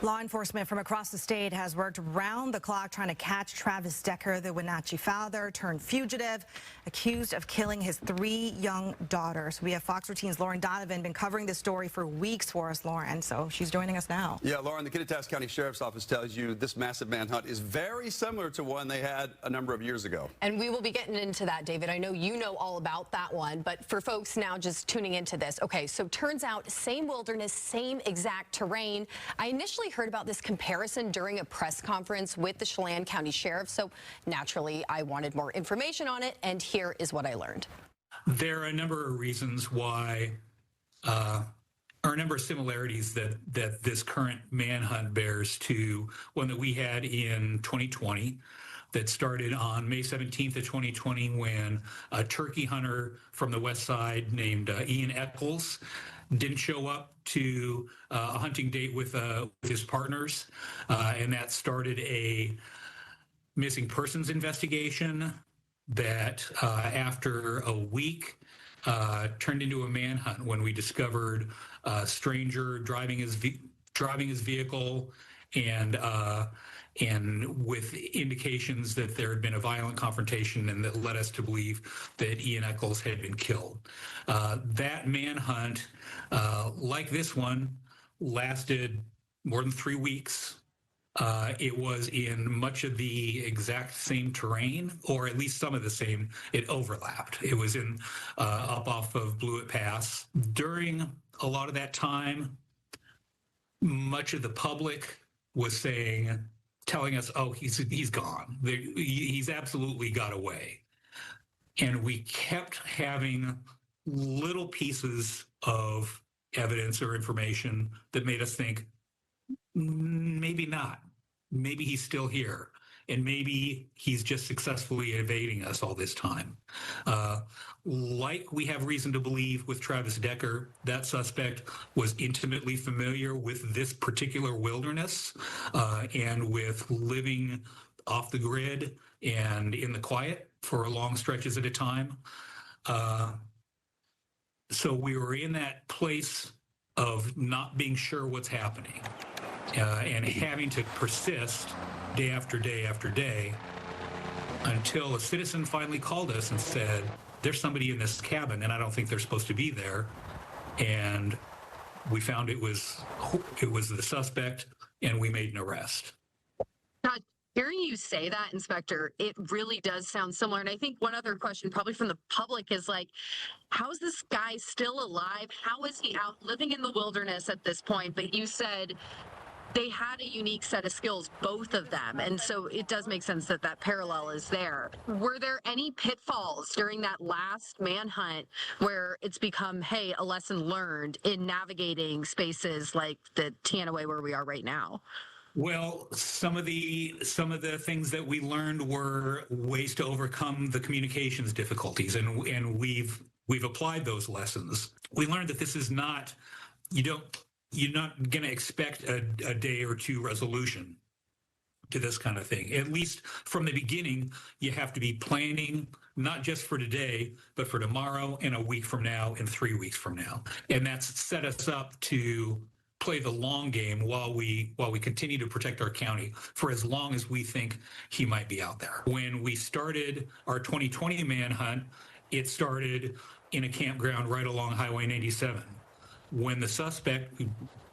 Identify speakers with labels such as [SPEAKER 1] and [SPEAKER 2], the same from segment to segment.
[SPEAKER 1] Law enforcement from across the state has worked round the clock trying to catch Travis Decker, the Wenatchee father turned fugitive, accused of killing his 3 young daughters. We have Fox Routin's Lauren Donovan been covering this story for weeks for us, Lauren, so she's joining us now.
[SPEAKER 2] Yeah, Lauren, the Kittitas-County Sheriff's Office tells you this massive manhunt is very similar to one they had a number of years ago.
[SPEAKER 3] And we will be getting into that, David. I know you know all about that one, but for folks now just tuning into this, okay, so turns out same wilderness, same exact terrain. I initially heard about this comparison during a press conference with the Chelan County Sheriff, so naturally I wanted more information on it, and here is what I learned.
[SPEAKER 4] There are a number of reasons why, or a number of similarities that this current manhunt bears to one that we had in 2020 that started on May 17th of 2020 when a turkey hunter from the west side named Ian Eccles didn't show up to a hunting date with his partners, and that started a missing persons investigation that after a week turned into a manhunt when we discovered a stranger driving his vehicle and with indications that there had been a violent confrontation and that led us to believe that Ian Eccles had been killed. That manhunt, like this one, lasted more than 3 weeks. It was in much of the exact same terrain, or at least some of the same. It overlapped. It was in up off of Blewett Pass. During a lot of that time, much of the public was telling us, oh, he's gone. He's absolutely got away. And we kept having little pieces of evidence or information that made us think, maybe not. Maybe he's still here. And maybe he's just successfully evading us all this time. Like we have reason to believe with Travis Decker, that suspect was intimately familiar with this particular wilderness and with living off the grid and in the quiet for long stretches at a time. So we were in that place of not being sure what's happening and having to persist day after day after day until a citizen finally called us and said, there's somebody in this cabin and I don't think they're supposed to be there. And we found it was the suspect and we made an arrest.
[SPEAKER 5] God, hearing you say that, Inspector, it really does sound similar. And I think one other question probably from the public is like, how is this guy still alive? How is he out living in the wilderness at this point? But you said they had a unique set of skills, both of them. And so it does make sense that that parallel is there. Were there any pitfalls during that last manhunt where it's become, hey, a lesson learned in navigating spaces like the Teanaway where we are right now?
[SPEAKER 4] Well, some of the things that we learned were ways to overcome the communications difficulties, and we've applied those lessons. We learned that this is not, you're not going to expect a day or two resolution to this kind of thing. At least from the beginning, you have to be planning not just for today, but for tomorrow and a week from now and 3 weeks from now. And that's set us up to play the long game while we continue to protect our county for as long as we think he might be out there. When we started our 2020 manhunt, it started in a campground right along Highway 97. When the suspect,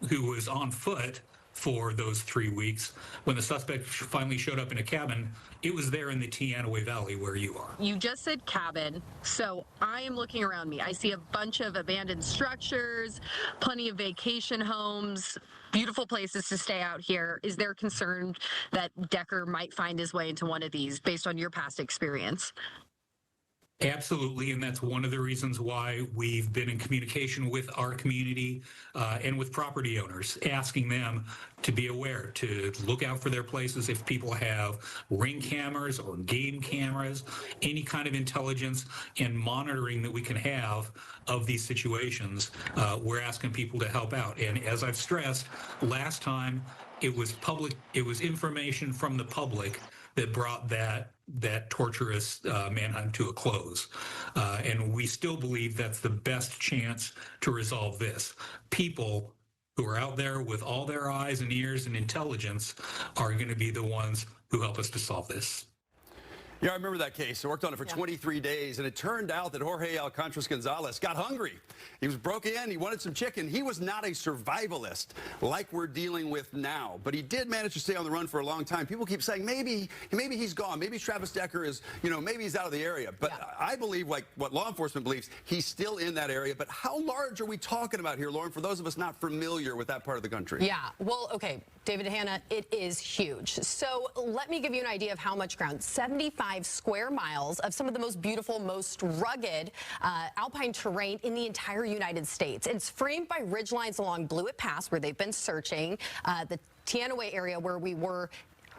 [SPEAKER 4] who was on foot for those 3 weeks, when the suspect finally showed up in a cabin, it was there in the Teanaway Valley where you are.
[SPEAKER 5] You just said cabin, so I am looking around me. I see a bunch of abandoned structures, plenty of vacation homes, beautiful places to stay out here. Is there concern that Decker might find his way into one of these based on your past experience?
[SPEAKER 4] Absolutely, and that's one of the reasons why we've been in communication with our community and with property owners, asking them to be aware, to look out for their places. If people have ring cameras or game cameras, any kind of intelligence and monitoring that we can have of these situations, we're asking people to help out. And as I've stressed, last time it was information from the public that brought that torturous manhunt to a close. And we still believe that's the best chance to resolve this. People who are out there with all their eyes and ears and intelligence are going to be the ones who help us to solve this.
[SPEAKER 2] Yeah, I remember that case. I worked on it for 23 days, and it turned out that Jorge Alcantara-Gonzalez got hungry. He was broke in. He wanted some chicken. He was not a survivalist like we're dealing with now, but he did manage to stay on the run for a long time. People keep saying maybe he's gone. Maybe Travis Decker is, maybe he's out of the area. But I believe, like what law enforcement believes, he's still in that area. But how large are we talking about here, Lauren, for those of us not familiar with that part of the country?
[SPEAKER 3] Yeah, well, okay, David and Hannah, it is huge. So let me give you an idea of how much ground. 75 square miles of some of the most beautiful, most rugged alpine terrain in the entire United States. It's framed by ridgelines along Blewett Pass, where they've been searching, the Teanaway area where we were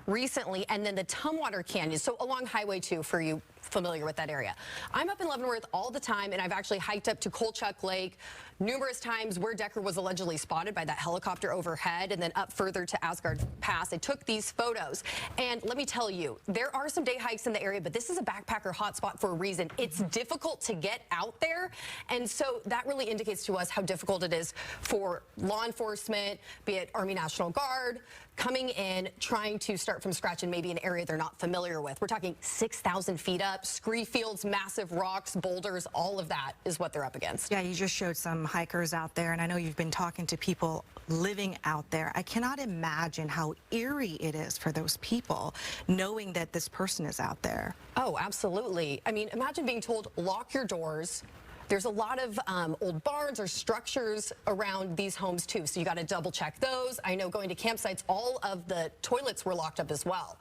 [SPEAKER 3] recently, and then the Tumwater Canyon, so along Highway 2 for you familiar with that area. I'm up in Leavenworth all the time, and I've actually hiked up to Kolchak Lake numerous times where Decker was allegedly spotted by that helicopter overhead, and then up further to Asgard Pass. I took these photos, and let me tell you, there are some day hikes in the area, but this is a backpacker hotspot for a reason. It's difficult to get out there, and so that really indicates to us how difficult it is for law enforcement, be it Army National Guard, coming in, trying to start from scratch in maybe an area they're not familiar with. We're talking 6,000 feet up, scree fields, massive rocks, boulders, all of that is what they're up against.
[SPEAKER 1] Yeah, you just showed some hikers out there, and I know you've been talking to people living out there. I cannot imagine how eerie it is for those people knowing that this person is out there.
[SPEAKER 3] Oh, absolutely. I mean, imagine being told, lock your doors. There's a lot of old barns or structures around these homes too, so you got to double check those. I know going to campsites, all of the toilets were locked up as well,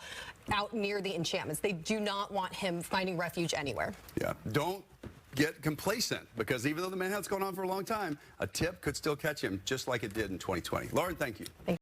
[SPEAKER 3] out near the enchantments. They do not want him finding refuge anywhere.
[SPEAKER 2] Yeah, don't get complacent, because even though the manhunt's going on for a long time, a tip could still catch him just like it did in 2020. Lauren, thank you.